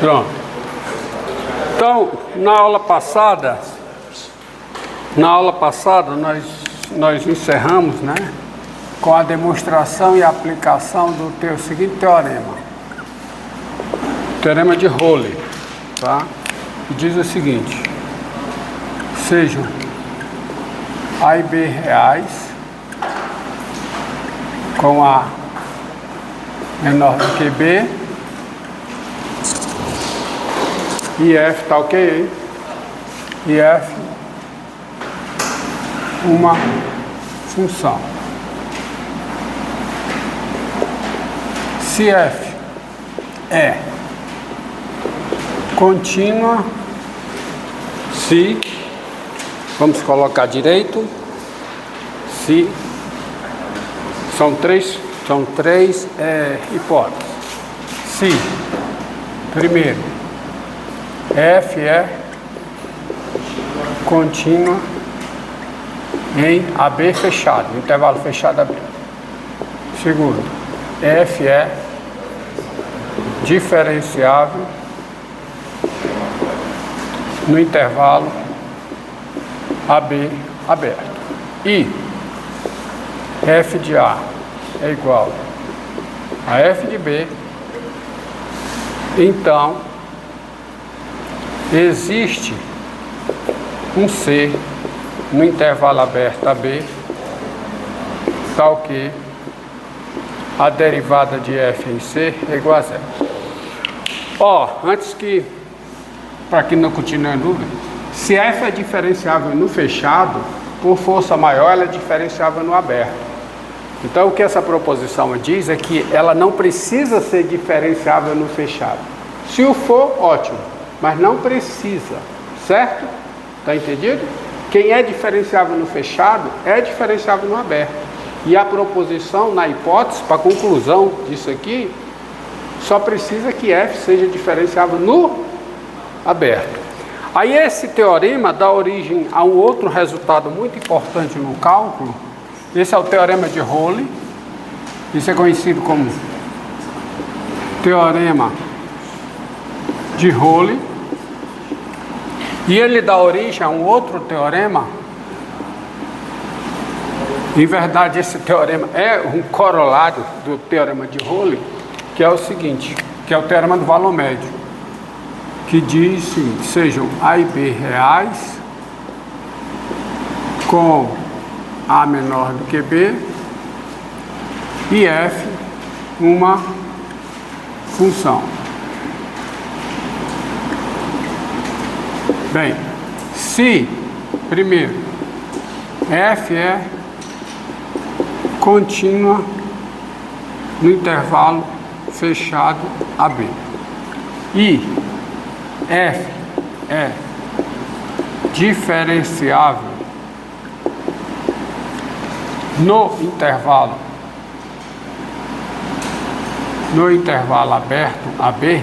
Pronto. Então, na aula passada nós encerramos, né, com a demonstração e aplicação do seguinte teorema. Teorema de Rowley, tá? Que diz o seguinte: sejam A e B reais com A menor do que B e F tá ok, hein? E F uma função. Se F é contínua, se, vamos colocar direito, se são três hipóteses. Se, primeiro, F é contínua em AB fechado, intervalo fechado AB. Segundo, F é diferenciável no intervalo AB aberto. E F de A é igual a F de B. Então, existe um C no intervalo aberto AB, tal que a derivada de F em C é igual a zero. Antes que, para que não continue a dúvida, se F é diferenciável no fechado, por força maior ela é diferenciável no aberto. Então o que essa proposição diz é que ela não precisa ser diferenciável no fechado. Se o for, ótimo, mas não precisa, certo? Está entendido? Quem é diferenciável no fechado é diferenciável no aberto. E a proposição, na hipótese, para a conclusão disso aqui, só precisa que F seja diferenciável no aberto. Aí esse teorema dá origem a um outro resultado muito importante no cálculo. Esse é o teorema de Rowley. Isso é conhecido como teorema de Rowley. E ele dá origem a um outro teorema. Em verdade, esse teorema é um corolário do teorema de Rowley, que é o seguinte, que é o teorema do valor médio, que diz o seguinte: sejam A e B reais com A menor do que B e F uma função. Bem, se, primeiro, F é contínua no intervalo fechado AB e F é diferenciável no intervalo aberto AB,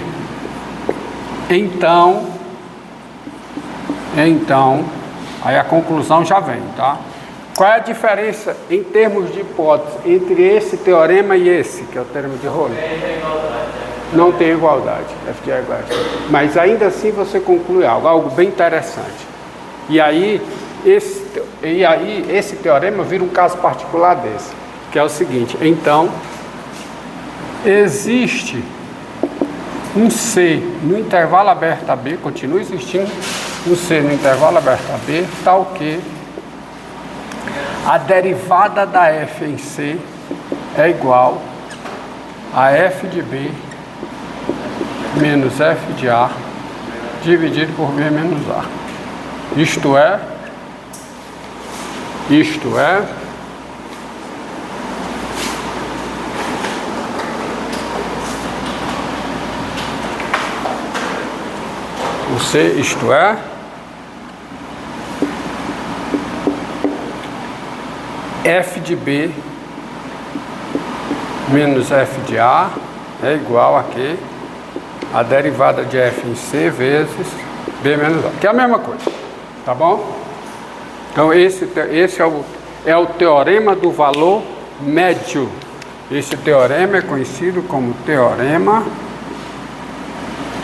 então aí a conclusão já vem, tá? Qual é a diferença em termos de hipótese entre esse teorema e esse, que é o teorema de Rowley? Não tem igualdade. F de A é igual a F. Mas ainda assim você conclui algo bem interessante. E aí esse teorema vira um caso particular desse, que é o seguinte: então existe um C no intervalo aberto AB, continua existindo um C no intervalo aberto AB, tal que a derivada da F em C é igual a F de B menos F de A dividido por B menos A. Isto é, o C, isto é, F de B menos F de A é igual a quê? A derivada de F em C vezes B menos A, que é a mesma coisa, tá bom? Então esse é o teorema do valor médio. Esse teorema é conhecido como teorema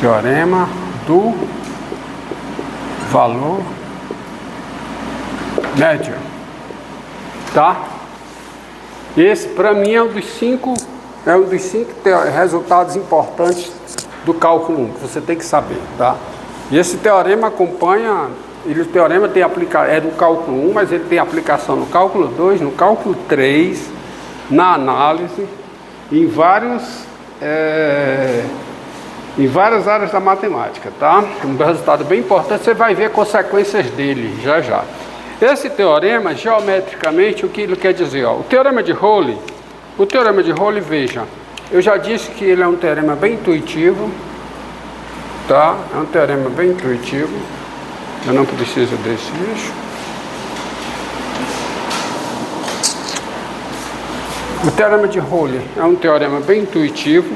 Teorema do valor médio. Tá? Esse, para mim, é um dos cinco resultados importantes do cálculo 1, que você tem que saber, tá? E esse teorema acompanha, o teorema tem é do cálculo 1, mas ele tem aplicação no cálculo 2, no cálculo 3, na análise, em várias áreas da matemática, tá? Um resultado bem importante, você vai ver consequências dele já já. Esse teorema, geometricamente, o que ele quer dizer? Ó, o teorema de Rowley, veja, eu já disse que ele é um teorema bem intuitivo, tá? É um teorema bem intuitivo, eu não preciso desse bicho. O teorema de Rowley é um teorema bem intuitivo,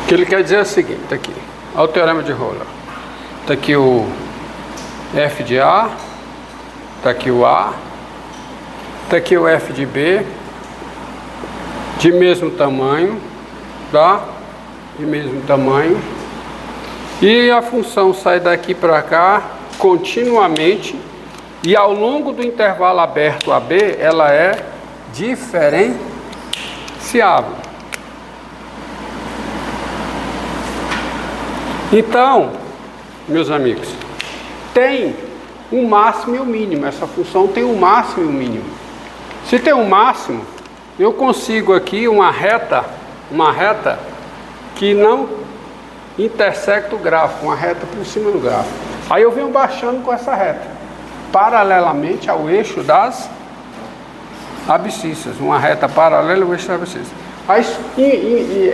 que ele quer dizer é o seguinte, tá aqui, olha o teorema de Rowley. Está aqui o F de A, está aqui o A, está aqui o F de B, de mesmo tamanho, tá? De mesmo tamanho. E a função sai daqui para cá continuamente e ao longo do intervalo aberto AB, ela é diferenciável. Então, meus amigos, tem um máximo e um mínimo. Essa função tem um máximo e um mínimo. Se tem um máximo, eu consigo aqui uma reta que não intersecta o gráfico, uma reta por cima do gráfico. Aí eu venho baixando com essa reta, paralelamente ao eixo das abscissas, uma reta paralela ao eixo das abscissas. Aí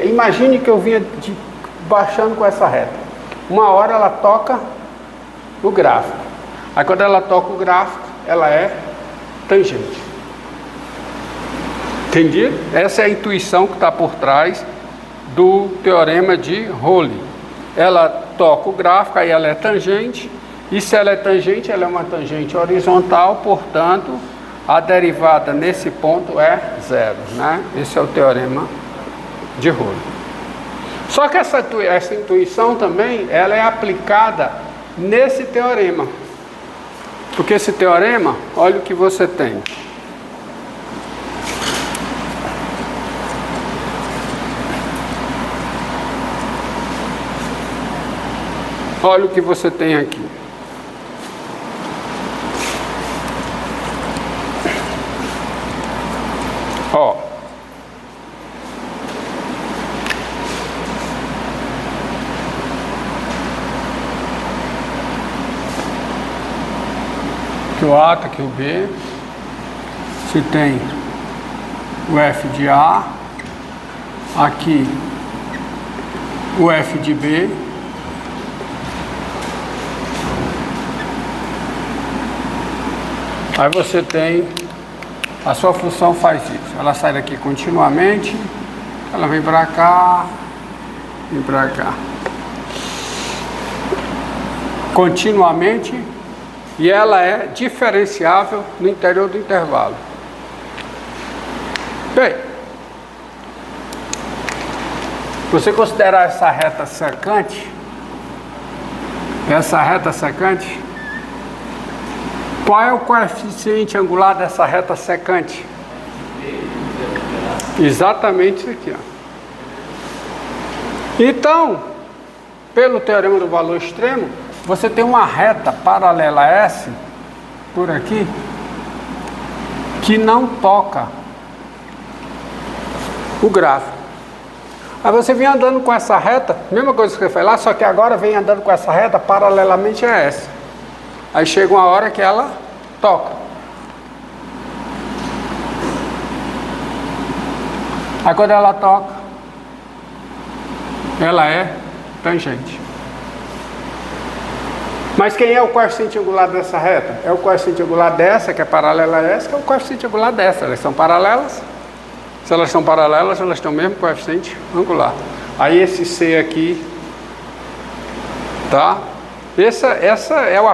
imagine que eu vinha baixando com essa reta. Uma hora ela toca o gráfico. Aí quando ela toca o gráfico, ela é tangente. Entendido? Essa é a intuição que está por trás do teorema de Rowley. Ela toca o gráfico, aí ela é tangente. E se ela é tangente, ela é uma tangente horizontal, portanto, a derivada nesse ponto é zero, né? Esse é o teorema de Rowley. Só que essa intuição também, ela é aplicada nesse teorema. Porque esse teorema, olha o que você tem. Olha o que você tem aqui. Ó. Aqui o A, aqui o B. Você tem o F de A. Aqui o F de B. Aí você tem, a sua função faz isso, ela sai daqui continuamente, ela vem para cá, continuamente, e ela é diferenciável no interior do intervalo. Bem, você considerar essa reta secante, qual é o coeficiente angular dessa reta secante? Exatamente isso aqui, ó. Então, pelo teorema do valor extremo, você tem uma reta paralela a S, por aqui, que não toca o gráfico. Aí você vem andando com essa reta, mesma coisa que você fez lá, só que agora vem andando com essa reta paralelamente a S. Aí chega uma hora que ela toca. Aí quando ela toca, ela é tangente. Mas quem é o coeficiente angular dessa reta? É o coeficiente angular dessa, que é paralela a essa, que é o coeficiente angular dessa. Elas são paralelas. Se elas são paralelas, elas têm o mesmo coeficiente angular. Aí esse C aqui, tá? Esse é o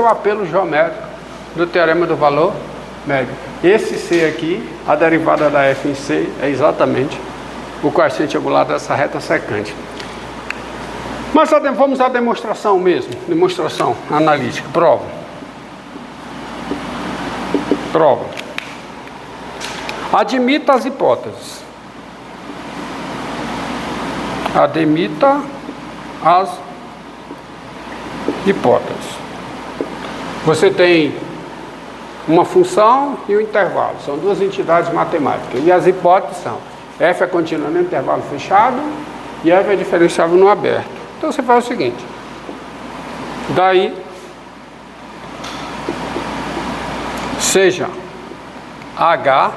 apelo geométrico do teorema do valor médio. Esse C aqui, a derivada da F em C é exatamente o coeficiente angular dessa reta secante. Mas vamos à demonstração mesmo, demonstração analítica, prova. Prova. Admita as hipóteses. Admita as hipóteses. Você tem uma função e um intervalo, são duas entidades matemáticas. E as hipóteses são: f é contínua no intervalo fechado e f é diferenciável no aberto. Então você faz o seguinte: daí, seja H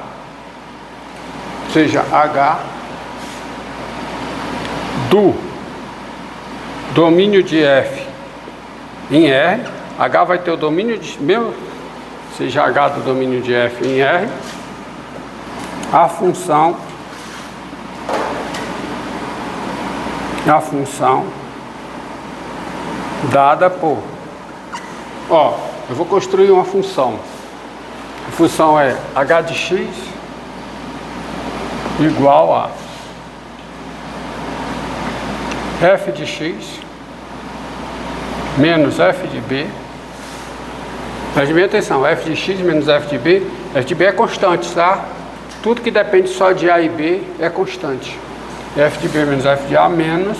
do domínio de f em R, H vai ter o domínio de meu, seja H do domínio de f em R, a função dada por, eu vou construir uma função. A função é h de x igual a f de x menos f de b. Preste bem atenção, f de x menos f de b é constante, tá? Tudo que depende só de a e b é constante. F de b menos f de a menos,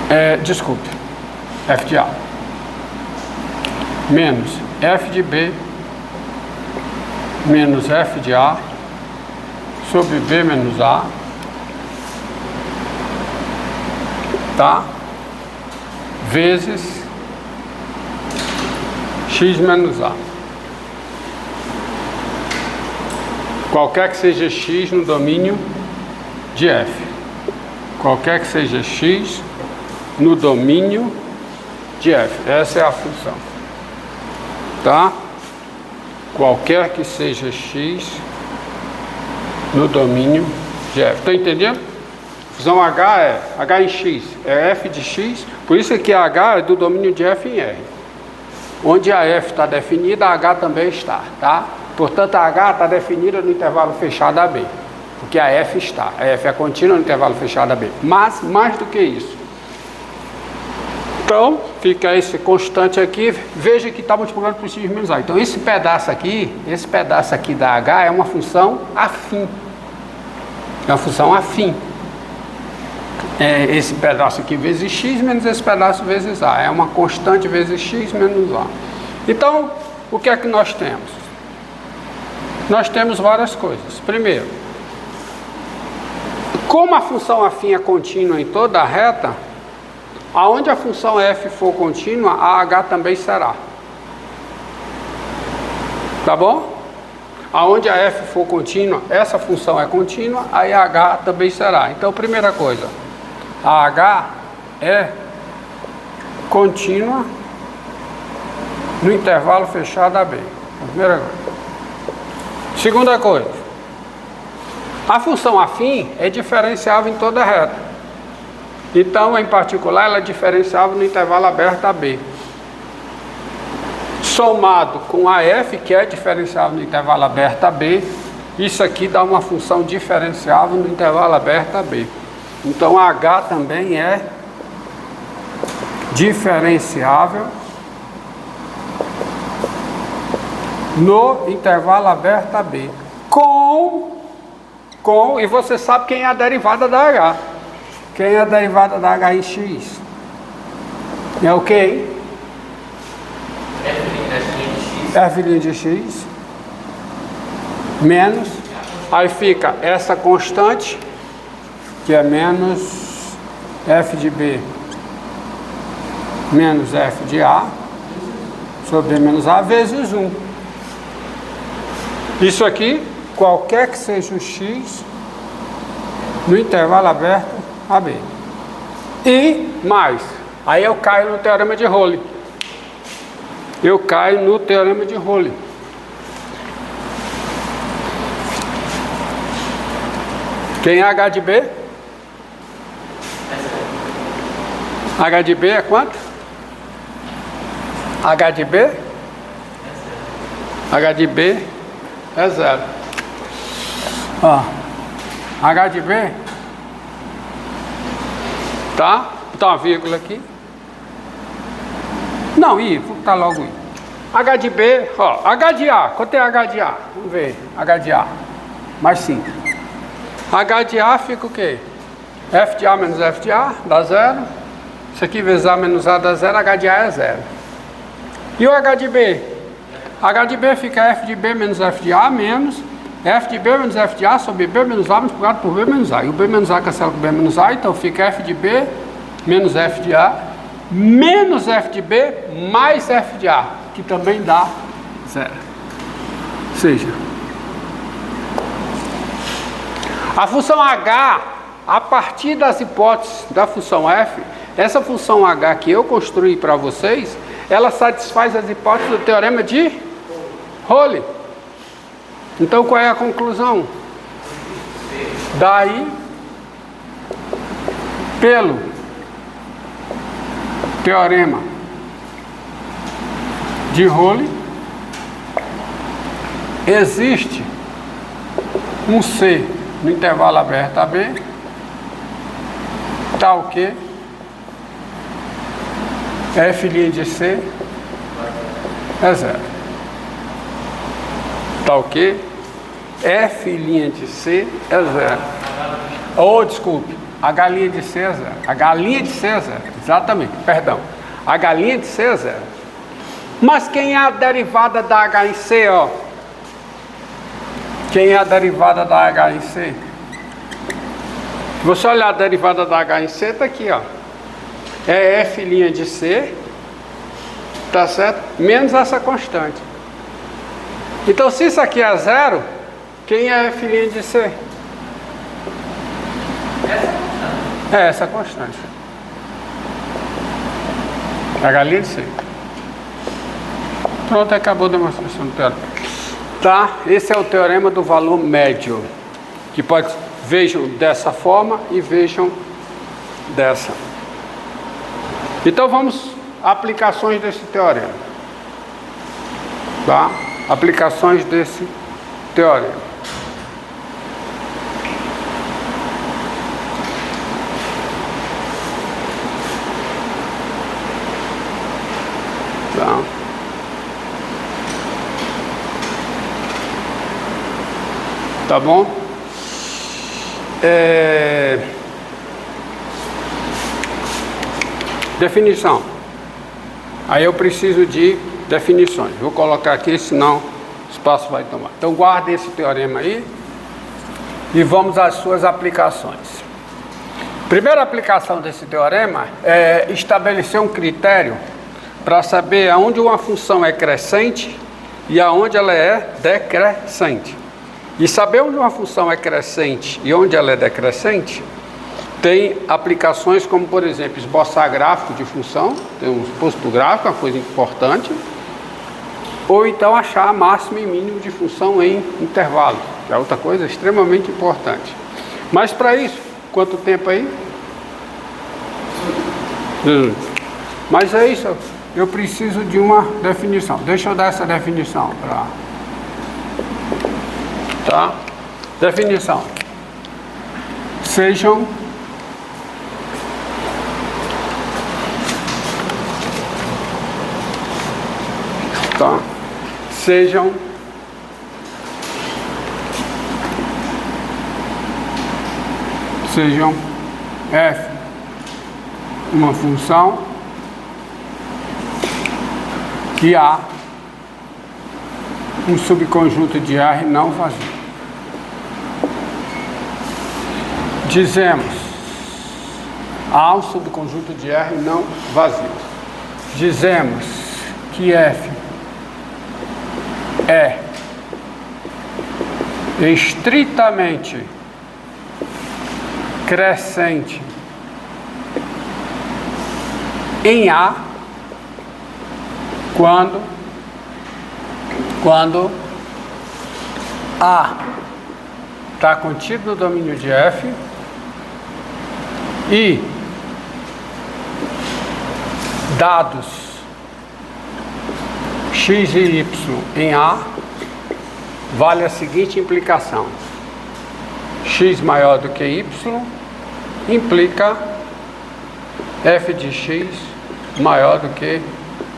f de a menos f de b menos f de a sobre b menos a, tá? Vezes x menos a. Qualquer que seja x no domínio de f. Qualquer que seja x no domínio de f. Essa é a função. Tá? Qualquer que seja x no domínio de f. Está entendendo? Função h é h em x, é f de x. Por isso que a h é do domínio de f em R. Onde a f está definida, a h também está, tá? Portanto, a h está definida no intervalo fechado AB, porque a f está. A f é contínua no intervalo fechado AB. Mas, mais do que isso. Então, fica esse constante aqui. Veja que está multiplicando por x menos a. Então, esse pedaço aqui da h é uma função afim. É uma função afim. Esse pedaço aqui vezes x menos esse pedaço vezes a. É uma constante vezes x menos a. Então, o que é que nós temos? Nós temos várias coisas. Primeiro, como a função afim é contínua em toda a reta, aonde a função f for contínua, a h também será. Tá bom? Aonde a f for contínua, essa função é contínua, aí a h também será. Então, primeira coisa, a h é contínua no intervalo fechado AB. Primeira coisa. Segunda coisa, a função afim é diferenciável em toda a reta. Então, em particular, ela é diferenciável no intervalo aberto AB. Somado com a f, que é diferenciável no intervalo aberto AB, isso aqui dá uma função diferenciável no intervalo aberto AB. Então, a h também é diferenciável no intervalo aberto AB. E você sabe quem é a derivada da h. Quem é a derivada da h em x? É o quê? F' de x menos, aí fica essa constante, que é menos f de b menos f de a sobre b menos a vezes 1. Isso aqui, qualquer que seja o x no intervalo aberto AB. E mais, aí eu caio no teorema de Rolle. Quem é h de b? H de b é quanto? H de b? H de b é 0. H de B, tá? Botar uma vírgula aqui. Não, I, vou botar logo I. H de B, ó, H de A, quanto é H de A? Vamos ver, H de A, mais 5. H de A fica o quê? F de A menos F de A, dá 0. Isso aqui vezes A menos A dá 0, H de A é 0. E o H de B? H de B fica F de B menos F de A menos F de B menos F de A sobre B menos A multiplicado por B menos A. E o B menos A cancela com B menos A, então fica F de B menos F de A menos F de B mais F de A, que também dá 0. Ou seja, a função H, a partir das hipóteses da função F, essa função H que eu construí para vocês, ela satisfaz as hipóteses do teorema de Rolle. Então qual é a conclusão? Daí, pelo teorema de Rolle, existe um C no intervalo aberto AB, tal que F' de C é 0. Tal que F' de C é 0. Oh, desculpe, H' de C é 0. H' de C é 0, exatamente, perdão. H' de C é 0. Mas quem é a derivada da H em C, ó? Quem é a derivada da H em C? Se você olhar a derivada da H em C, está aqui, ó. É F' de C, tá certo? Menos essa constante. Então, se isso aqui é 0, quem é F' de C? É essa constante. H' de C. Pronto, acabou a demonstração do teorema. Tá? Esse é o teorema do valor médio. Que pode, vejam dessa forma e vejam dessa. Então vamos a aplicações desse teorema. Tá? Aplicações desse teorema. Tá? Tá bom? Definição. Aí eu preciso de definições. Vou colocar aqui, senão o espaço vai tomar. Então guarde esse teorema aí e vamos às suas aplicações. Primeira aplicação desse teorema é estabelecer um critério para saber aonde uma função é crescente e aonde ela é decrescente. E saber onde uma função é crescente e onde ela é decrescente tem aplicações como, por exemplo, esboçar gráfico de função, tem um exposto gráfico, uma coisa importante, ou então achar máximo e mínimo de função em intervalo, que é outra coisa extremamente importante. Mas para isso, quanto tempo aí? Mas é isso, eu preciso de uma definição. Deixa eu dar essa definição para... Tá? Definição. Sejam tá? Sejam f uma função que há um subconjunto de R não vazio. Dizemos, há um subconjunto de R não vazio. Dizemos que F é estritamente crescente em A quando A está contido no domínio de F e dados x e y em A, vale a seguinte implicação: x maior do que y implica f de x maior do que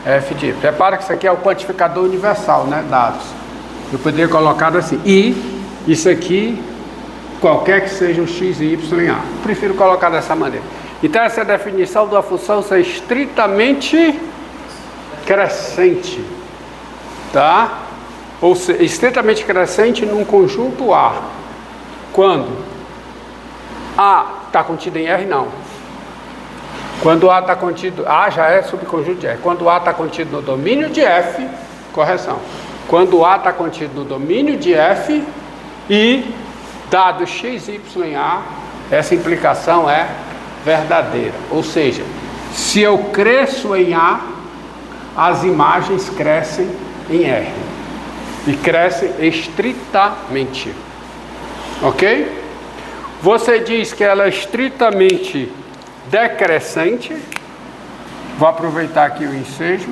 f de y. Repara que isso aqui é o quantificador universal, né? Dados. Eu poderia colocar assim, e isso aqui, qualquer que seja o x e y em A. Prefiro colocar dessa maneira. Então essa é a definição da função ser estritamente crescente, tá? Ou seja, estritamente crescente num conjunto A. Quando A está contido em R, não. Quando A está contido, A já é subconjunto de R. Quando A está contido no domínio de F, correção. Quando A está contido no domínio de F e dado x, y em A, essa implicação é verdadeira. Ou seja, se eu cresço em A, as imagens crescem em R. E crescem estritamente. Ok? Você diz que ela é estritamente decrescente. Vou aproveitar aqui o ensejo.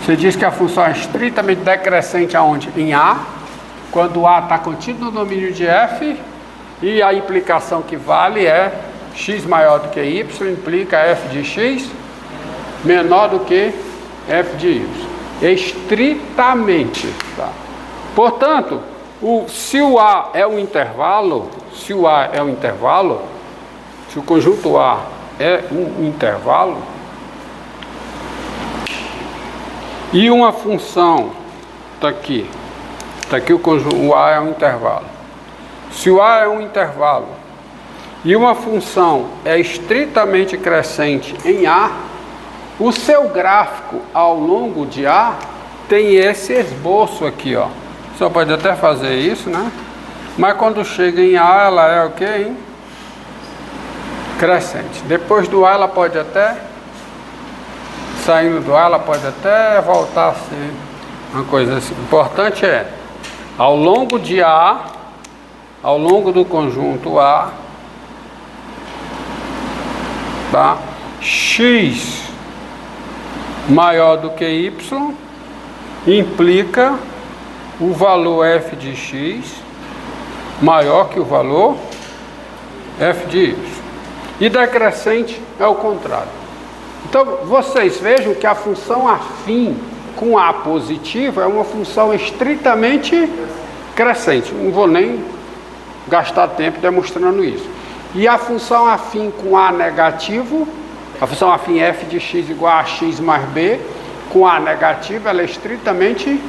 Você diz que a função é estritamente decrescente aonde? Em A. Quando A está contido no domínio de F. E a implicação que vale é x maior do que y, implica f de x menor do que f de y. Estritamente. Tá? Portanto, se o A é um intervalo, se o conjunto A é um intervalo, e uma função, está aqui o conjunto, o A é um intervalo. Se o A é um intervalo e uma função é estritamente crescente em A, o seu gráfico ao longo de A tem esse esboço aqui, ó. Só pode até fazer isso, né? Mas quando chega em A, ela é o quê, hein? Crescente. Depois do A, ela pode até, saindo do A, ela pode até voltar a ser uma coisa assim. O importante é, ao longo de A, ao longo do conjunto A, tá? X maior do que Y implica o valor f de x maior que o valor f de y. E decrescente é o contrário. Então, vocês vejam que a função afim com A positivo é uma função estritamente crescente. Não vou nem gastar tempo demonstrando isso. E a função afim com A negativo, a função afim f de x igual a x mais b, com A negativo, ela é estritamente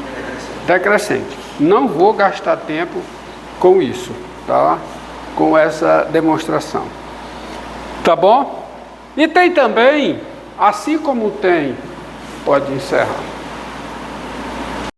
decrescente. Não vou gastar tempo com isso, tá? Com essa demonstração. Tá bom? E tem também, assim como tem, pode encerrar.